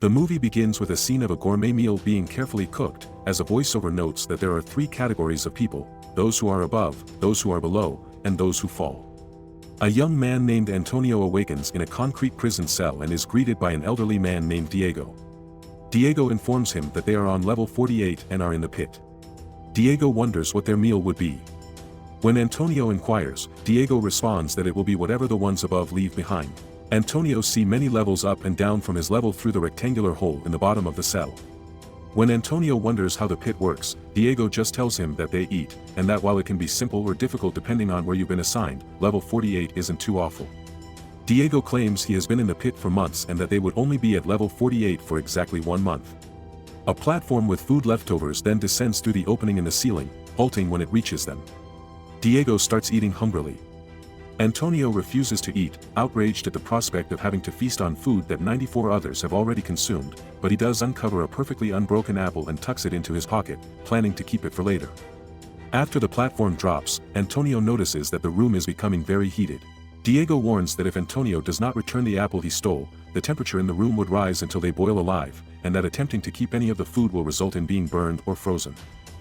The movie begins with a scene of a gourmet meal being carefully cooked, as a voiceover notes that there are three categories of people: those who are above, those who are below, and those who fall. A young man named Antonio awakens in a concrete prison cell and is greeted by an elderly man named Diego. Diego informs him that they are on level 48 and are in the pit. Diego wonders what their meal would be. When Antonio inquires, Diego responds that it will be whatever the ones above leave behind. Antonio sees many levels up and down from his level through the rectangular hole in the bottom of the cell. When Antonio wonders how the pit works, Diego just tells him that they eat, and that while it can be simple or difficult depending on where you've been assigned, level 48 isn't too awful. Diego claims he has been in the pit for months and that they would only be at level 48 for exactly 1 month. A platform with food leftovers then descends through the opening in the ceiling, halting when it reaches them. Diego starts eating hungrily. Antonio refuses to eat, outraged at the prospect of having to feast on food that 94 others have already consumed, but he does uncover a perfectly unbroken apple and tucks it into his pocket, planning to keep it for later. After the platform drops, Antonio notices that the room is becoming very heated. Diego warns that if Antonio does not return the apple he stole, the temperature in the room would rise until they boil alive, and that attempting to keep any of the food will result in being burned or frozen.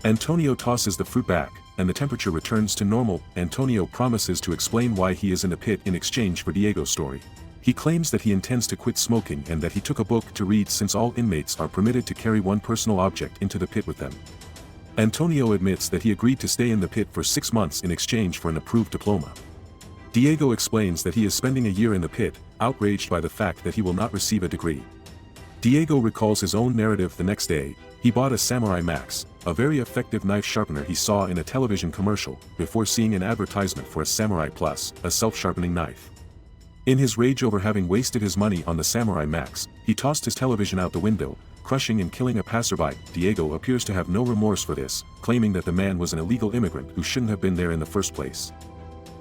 Antonio tosses the fruit back, and the temperature returns to normal. Antonio promises to explain why he is in the pit in exchange for Diego's story. He claims that he intends to quit smoking and that he took a book to read since all inmates are permitted to carry one personal object into the pit with them. Antonio admits that he agreed to stay in the pit for 6 months in exchange for an approved diploma. Diego explains that he is spending a year in the pit, outraged by the fact that he will not receive a degree. Diego recalls his own narrative the next day. He bought a Samurai Max, a very effective knife sharpener he saw in a television commercial, before seeing an advertisement for a Samurai Plus, a self-sharpening knife. In his rage over having wasted his money on the Samurai Max, he tossed his television out the window, crushing and killing a passerby. Diego appears to have no remorse for this, claiming that the man was an illegal immigrant who shouldn't have been there in the first place.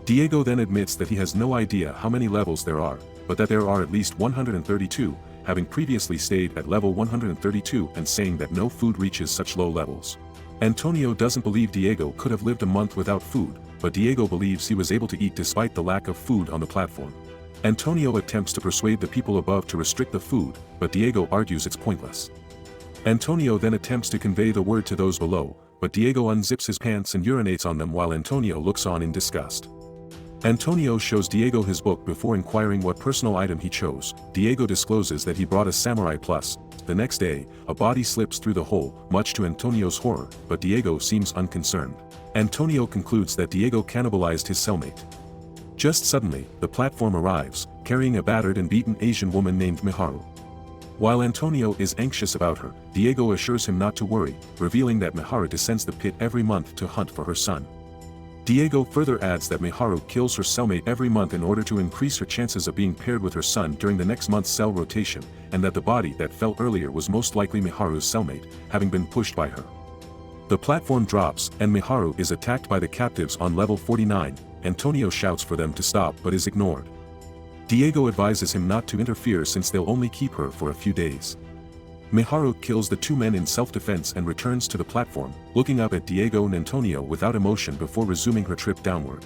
Diego then admits that he has no idea how many levels there are, but that there are at least 132, having previously stayed at level 132 and saying that no food reaches such low levels. Antonio doesn't believe Diego could have lived a month without food, but Diego believes he was able to eat despite the lack of food on the platform. Antonio attempts to persuade the people above to restrict the food, but Diego argues it's pointless. Antonio then attempts to convey the word to those below, but Diego unzips his pants and urinates on them while Antonio looks on in disgust. Antonio shows Diego his book before inquiring what personal item he chose. Diego discloses that he brought a Samurai Plus. The next day, a body slips through the hole, much to Antonio's horror, but Diego seems unconcerned. Antonio concludes that Diego cannibalized his cellmate. Just suddenly, the platform arrives, carrying a battered and beaten Asian woman named Miharu. While Antonio is anxious about her, Diego assures him not to worry, revealing that Miharu descends the pit every month to hunt for her son. Diego further adds that Miharu kills her cellmate every month in order to increase her chances of being paired with her son during the next month's cell rotation, and that the body that fell earlier was most likely Miharu's cellmate, having been pushed by her. The platform drops, and Miharu is attacked by the captives on level 49. Antonio shouts for them to stop but is ignored. Diego advises him not to interfere since they'll only keep her for a few days. Miharu kills the 2 men in self-defense and returns to the platform, looking up at Diego and Antonio without emotion before resuming her trip downward.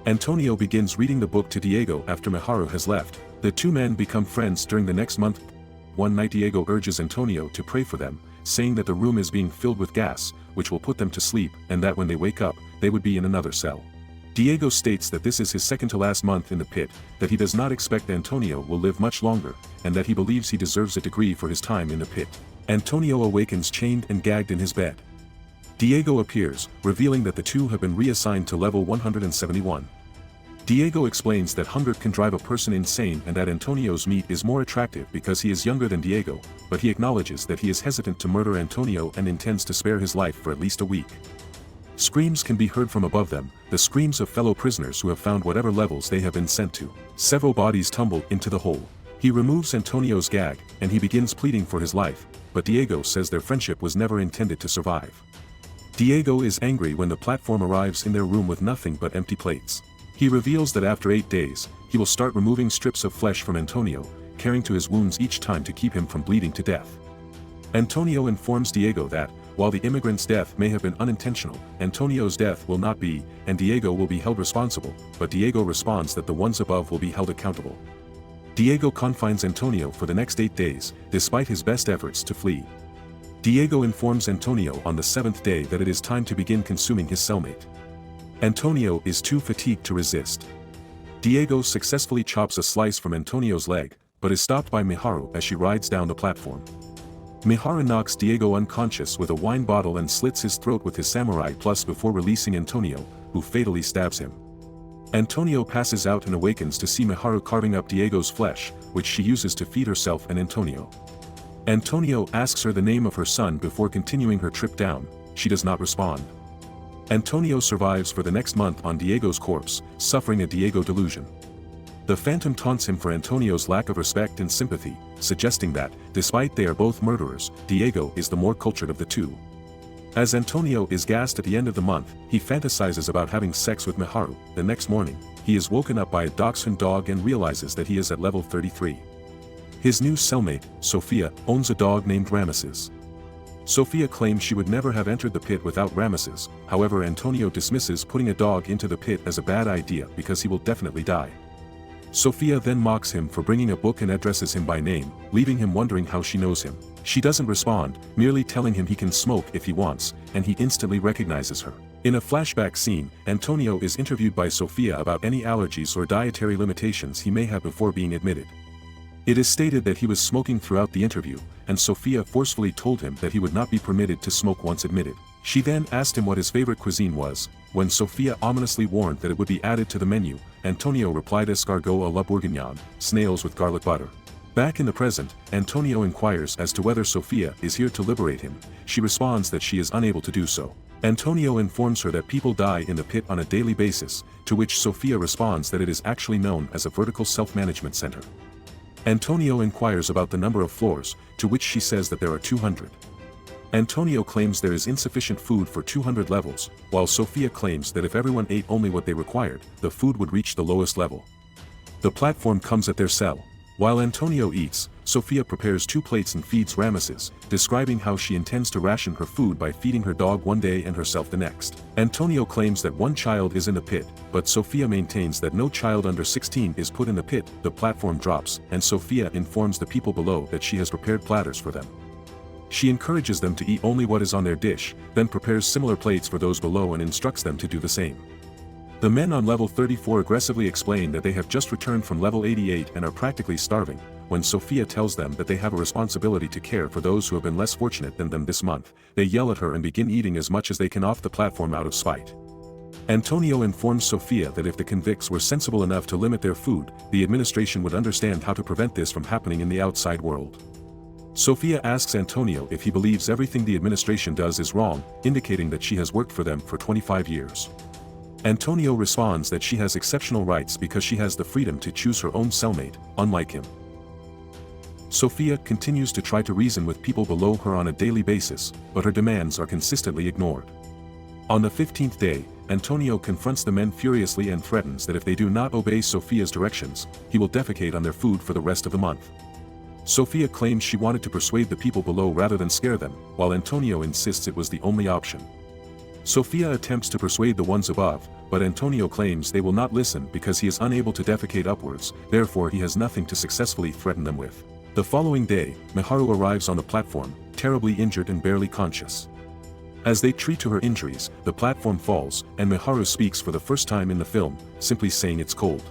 Antonio begins reading the book to Diego after Miharu has left. The 2 men become friends during the next month. One night Diego urges Antonio to pray for them, saying that the room is being filled with gas, which will put them to sleep, and that when they wake up, they would be in another cell. Diego states that this is his second to last month in the pit, that he does not expect Antonio will live much longer, and that he believes he deserves a degree for his time in the pit. Antonio awakens chained and gagged in his bed. Diego appears, revealing that the 2 have been reassigned to level 171. Diego explains that hunger can drive a person insane and that Antonio's meat is more attractive because he is younger than Diego, but he acknowledges that he is hesitant to murder Antonio and intends to spare his life for at least a week. Screams can be heard from above them, the screams of fellow prisoners who have found whatever levels they have been sent to. Several bodies tumble into the hole. He removes Antonio's gag, and he begins pleading for his life, but Diego says their friendship was never intended to survive. Diego is angry when the platform arrives in their room with nothing but empty plates. He reveals that after 8 days, he will start removing strips of flesh from Antonio, carrying to his wounds each time to keep him from bleeding to death. Antonio informs Diego that, while the immigrant's death may have been unintentional, Antonio's death will not be, and Diego will be held responsible, but Diego responds that the ones above will be held accountable. Diego confines Antonio for the next 8 days, despite his best efforts to flee. Diego informs Antonio on the 7th day that it is time to begin consuming his cellmate. Antonio is too fatigued to resist. Diego successfully chops a slice from Antonio's leg, but is stopped by Miharu as she rides down the platform. Miharu knocks Diego unconscious with a wine bottle and slits his throat with his samurai plus before releasing Antonio, who fatally stabs him. Antonio passes out and awakens to see Miharu carving up Diego's flesh, which she uses to feed herself and Antonio. Antonio asks her the name of her son before continuing her trip down. She does not respond. Antonio survives for the next month on Diego's corpse, suffering a Diego delusion. The Phantom taunts him for Antonio's lack of respect and sympathy, suggesting that, despite they are both murderers, Diego is the more cultured of the two. As Antonio is gassed at the end of the month, he fantasizes about having sex with Miharu. The next morning, he is woken up by a dachshund dog and realizes that he is at level 33. His new cellmate, Sophia, owns a dog named Ramesses. Sophia claims she would never have entered the pit without Ramesses, however Antonio dismisses putting a dog into the pit as a bad idea because he will definitely die. Sophia then mocks him for bringing a book and addresses him by name, leaving him wondering how she knows him. She doesn't respond, merely telling him he can smoke if he wants, and he instantly recognizes her. In a flashback scene, Antonio is interviewed by Sophia about any allergies or dietary limitations he may have before being admitted. It is stated that he was smoking throughout the interview, and Sophia forcefully told him that he would not be permitted to smoke once admitted. She then asked him what his favorite cuisine was. When Sophia ominously warned that it would be added to the menu, Antonio replied escargot à la bourguignonne, snails with garlic butter. Back in the present, Antonio inquires as to whether Sophia is here to liberate him. She responds that she is unable to do so. Antonio informs her that people die in the pit on a daily basis, to which Sophia responds that it is actually known as a vertical self-management center. Antonio inquires about the number of floors, to which she says that there are 200. Antonio claims there is insufficient food for 200 levels, while Sophia claims that if everyone ate only what they required, the food would reach the lowest level. The platform comes at their cell. While Antonio eats, Sophia prepares 2 plates and feeds Ramesses, describing how she intends to ration her food by feeding her dog one day and herself the next. Antonio claims that one child is in the pit, but Sophia maintains that no child under 16 is put in the pit. The platform drops, and Sophia informs the people below that she has prepared platters for them. She encourages them to eat only what is on their dish, then prepares similar plates for those below and instructs them to do the same. The men on level 34 aggressively explain that they have just returned from level 88 and are practically starving. When Sophia tells them that they have a responsibility to care for those who have been less fortunate than them this month, they yell at her and begin eating as much as they can off the platform out of spite. Antonio informs Sophia that if the convicts were sensible enough to limit their food, the administration would understand how to prevent this from happening in the outside world. Sophia asks Antonio if he believes everything the administration does is wrong, indicating that she has worked for them for 25 years. Antonio responds that she has exceptional rights because she has the freedom to choose her own cellmate, unlike him. Sophia continues to try to reason with people below her on a daily basis, but her demands are consistently ignored. On the 15th day, Antonio confronts the men furiously and threatens that if they do not obey Sophia's directions, he will defecate on their food for the rest of the month. Sophia claims she wanted to persuade the people below rather than scare them, while Antonio insists it was the only option. Sophia attempts to persuade the ones above, but Antonio claims they will not listen because he is unable to defecate upwards, therefore he has nothing to successfully threaten them with. The following day, Miharu arrives on the platform, terribly injured and barely conscious. As they treat to her injuries, the platform falls, and Miharu speaks for the first time in the film, simply saying it's cold.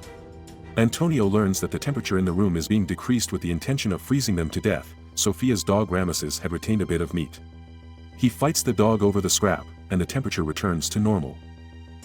Antonio learns that the temperature in the room is being decreased with the intention of freezing them to death. Sophia's dog Ramesses had retained a bit of meat. He fights the dog over the scrap, and the temperature returns to normal.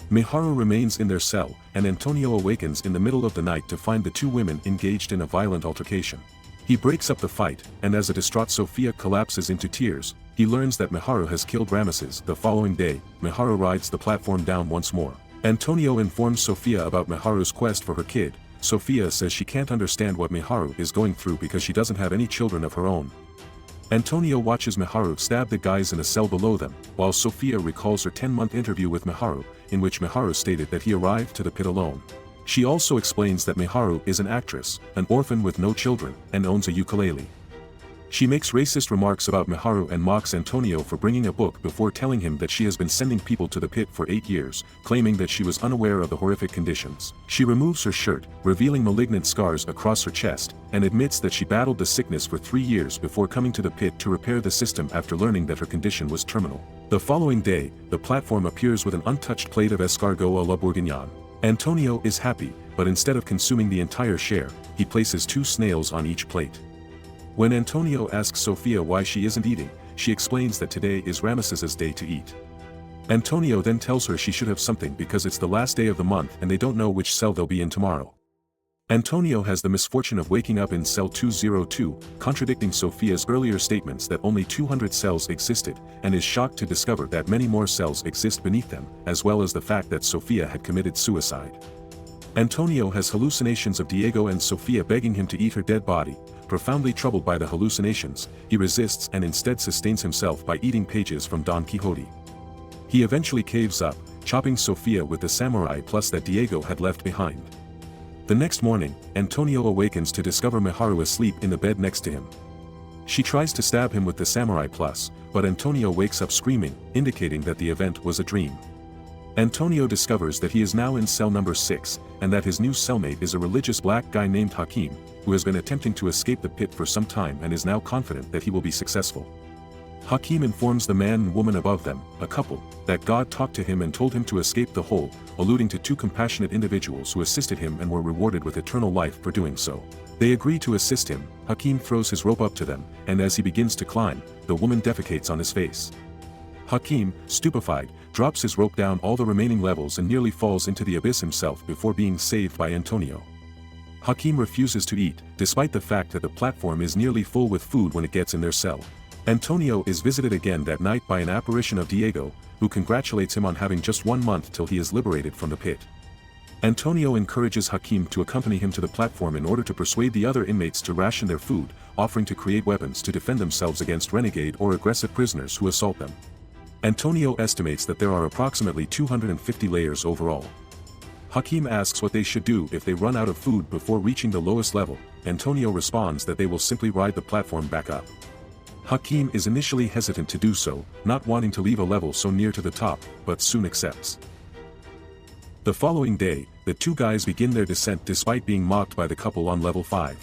Miharu remains in their cell, and Antonio awakens in the middle of the night to find the 2 women engaged in a violent altercation. He breaks up the fight, and as a distraught Sophia collapses into tears, he learns that Miharu has killed Ramesses. The following day, Miharu rides the platform down once more. Antonio informs Sophia about Miharu's quest for her kid. Sophia says she can't understand what Miharu is going through because she doesn't have any children of her own. Antonio watches Miharu stab the guys in a cell below them, while Sophia recalls her 10-month interview with Miharu, in which Miharu stated that he arrived to the pit alone. She also explains that Miharu is an actress, an orphan with no children, and owns a ukulele. She makes racist remarks about Miharu and mocks Antonio for bringing a book before telling him that she has been sending people to the pit for 8 years, claiming that she was unaware of the horrific conditions. She removes her shirt, revealing malignant scars across her chest, and admits that she battled the sickness for 3 years before coming to the pit to repair the system after learning that her condition was terminal. The following day, the platform appears with an untouched plate of escargot à la bourguignon. Antonio is happy, but instead of consuming the entire share, he places 2 snails on each plate. When Antonio asks Sophia why she isn't eating, she explains that today is Rameses's day to eat. Antonio then tells her she should have something because it's the last day of the month and they don't know which cell they'll be in tomorrow. Antonio has the misfortune of waking up in cell 202, contradicting Sophia's earlier statements that only 200 cells existed, and is shocked to discover that many more cells exist beneath them, as well as the fact that Sophia had committed suicide. Antonio has hallucinations of Diego and Sophia begging him to eat her dead body. Profoundly troubled by the hallucinations, he resists and instead sustains himself by eating pages from Don Quixote. He eventually caves up, chopping Sophia with the samurai plus that Diego had left behind. The next morning, Antonio awakens to discover Miharu asleep in the bed next to him. She tries to stab him with the samurai plus, but Antonio wakes up screaming, indicating that the event was a dream. Antonio discovers that he is now in cell number 6, and that his new cellmate is a religious black guy named Hakim, who has been attempting to escape the pit for some time and is now confident that he will be successful. Hakim informs the man and woman above them, a couple, that God talked to him and told him to escape the hole, alluding to 2 compassionate individuals who assisted him and were rewarded with eternal life for doing so. They agree to assist him. Hakim throws his rope up to them, and as he begins to climb, the woman defecates on his face. Hakim, stupefied, drops his rope down all the remaining levels and nearly falls into the abyss himself before being saved by Antonio. Hakim refuses to eat, despite the fact that the platform is nearly full with food when it gets in their cell. Antonio is visited again that night by an apparition of Diego, who congratulates him on having just 1 month till he is liberated from the pit. Antonio encourages Hakim to accompany him to the platform in order to persuade the other inmates to ration their food, offering to create weapons to defend themselves against renegade or aggressive prisoners who assault them. Antonio estimates that there are approximately 250 layers overall. Hakim asks what they should do if they run out of food before reaching the lowest level. Antonio responds that they will simply ride the platform back up. Hakim is initially hesitant to do so, not wanting to leave a level so near to the top, but soon accepts. The following day, the 2 guys begin their descent despite being mocked by the couple on level 5.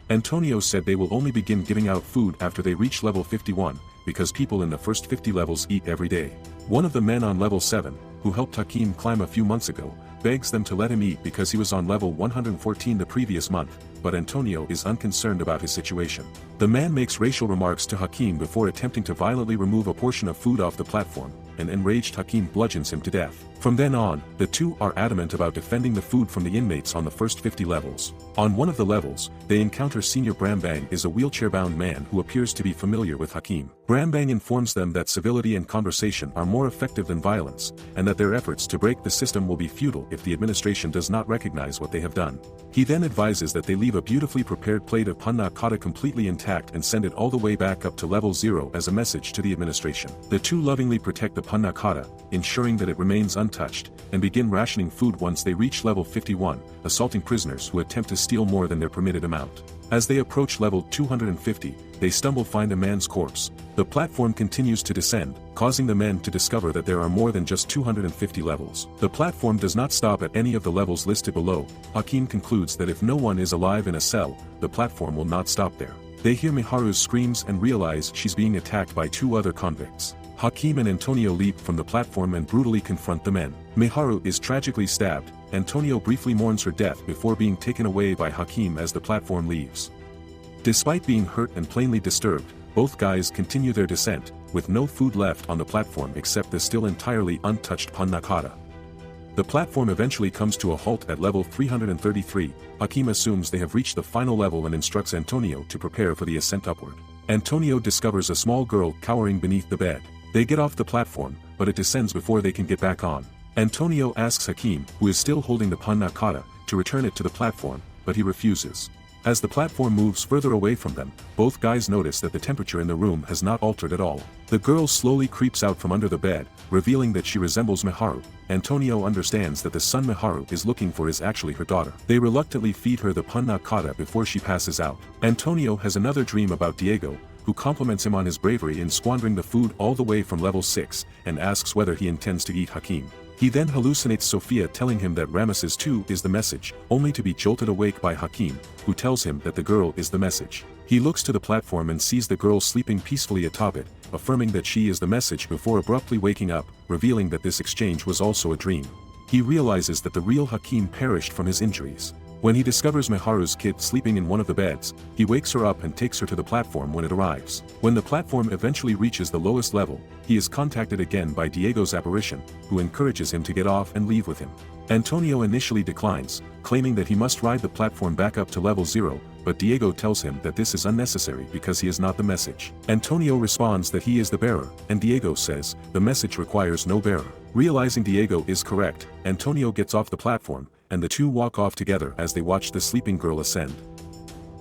Antonio said they will only begin giving out food after they reach level 51, because people in the first 50 levels eat every day. One of the men on level 7, who helped Hakim climb a few months ago, begs them to let him eat because he was on level 114 the previous month, but Antonio is unconcerned about his situation. The man makes racial remarks to Hakim before attempting to violently remove a portion of food off the platform, and enraged Hakim bludgeons him to death. From then on, the 2 are adamant about defending the food from the inmates on the first 50 levels. On one of the levels, they encounter Senior Brambang is a wheelchair-bound man who appears to be familiar with Hakim. Brambang informs them that civility and conversation are more effective than violence, and that their efforts to break the system will be futile if the administration does not recognize what they have done. He then advises that they leave a beautifully prepared plate of panna cotta completely intact and send it all the way back up to level 0 as a message to the administration. The 2 lovingly protect the panna cotta, ensuring that it remains untouched, and begin rationing food once they reach level 51, assaulting prisoners who attempt to steal more than their permitted amount. As they approach level 250, they find a man's corpse. The platform continues to descend, causing the men to discover that there are more than just 250 levels. The platform does not stop at any of the levels listed below. Hakim concludes that if no one is alive in a cell, the platform will not stop there. They hear Miharu's screams and realize she's being attacked by 2 other convicts. Hakim and Antonio leap from the platform and brutally confront the men. Miharu is tragically stabbed. Antonio briefly mourns her death before being taken away by Hakim as the platform leaves. Despite being hurt and plainly disturbed, both guys continue their descent, with no food left on the platform except the still entirely untouched panna cotta. The platform eventually comes to a halt at level 333. Hakim assumes they have reached the final level and instructs Antonio to prepare for the ascent upward. Antonio discovers a small girl cowering beneath the bed. They get off the platform, but it descends before they can get back on. Antonio asks Hakim, who is still holding the panna cotta, to return it to the platform, but he refuses. As the platform moves further away from them, both guys notice that the temperature in the room has not altered at all. The girl slowly creeps out from under the bed, revealing that she resembles Miharu. Antonio understands that the son Miharu is looking for is actually her daughter. They reluctantly feed her the panna cotta before she passes out. Antonio has another dream about Diego, who compliments him on his bravery in squandering the food all the way from level 6, and asks whether he intends to eat Hakim. He then hallucinates Sophia telling him that Ramesses 2 is the message, only to be jolted awake by Hakim, who tells him that the girl is the message. He looks to the platform and sees the girl sleeping peacefully atop it, affirming that she is the message before abruptly waking up, revealing that this exchange was also a dream. He realizes that the real Hakim perished from his injuries. When he discovers Miharu's kid sleeping in one of the beds, he wakes her up and takes her to the platform when it arrives. When the platform eventually reaches the lowest level, he is contacted again by Diego's apparition, who encourages him to get off and leave with him. Antonio initially declines, claiming that he must ride the platform back up to level 0, but Diego tells him that this is unnecessary because he is not the message. Antonio responds that he is the bearer, and Diego says, the message requires no bearer. Realizing Diego is correct, Antonio gets off the platform, and the two walk off together as they watch the sleeping girl ascend.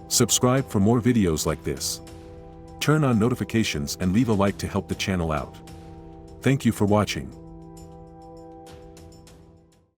Subscribe for more videos like this. Turn on notifications and leave a like to help the channel out. Thank you for watching.